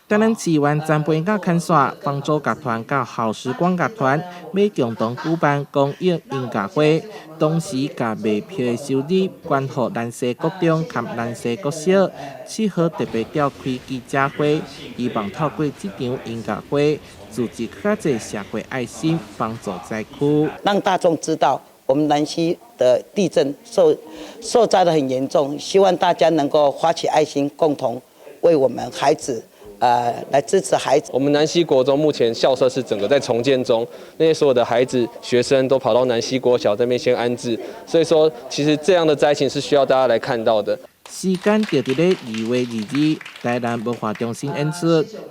台南市湾站本甲牵线帮助集团甲好时光集团要共同举办公益音乐会，同时甲卖票的收入捐予南西国中及南西国小。适合特别召开记者会，希望透过这场音乐会，组织较侪社会爱心，帮助灾区，让大众知道我们南溪的地震受灾的很严重，希望大家能够发起爱心，共同为我们孩子。来支持孩子。我们南溪国中目前校舍是整个在重建中，那些所有的孩子、学生都跑到南溪国小这边先安置，所以说其实这样的灾情是需要大家来看到的。时间就伫咧2月2日，台南文化中心演出，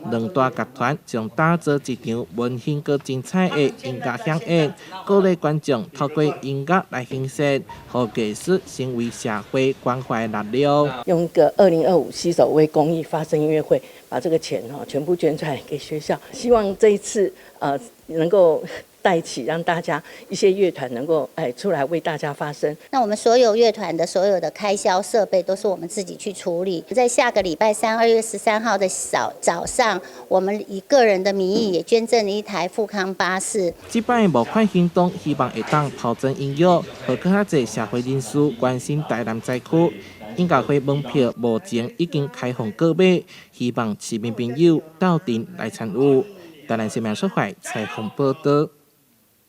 两大集团将打造一场温馨佮精彩的音乐响应，鼓励观众透过音乐来欣赏，和艺术成为社会关怀的力量。用一个2025携手为公益发声音乐会，把这个钱全部捐出来给学校，希望这一次能够带起让大家一些乐团能够出来为大家发声。那我们所有乐团的所有的开销设备都是我们自己去处理。在下个礼拜3 2月13号的早上，我们以个人的名义也捐赠了一台富康巴士。这摆的募款行动，希望会当抛砖引玉，和更较侪社会人士关心台南灾区。音乐会门票目前已经开放购买，希望市民朋友到店来参与。台南新闻社会采访报道。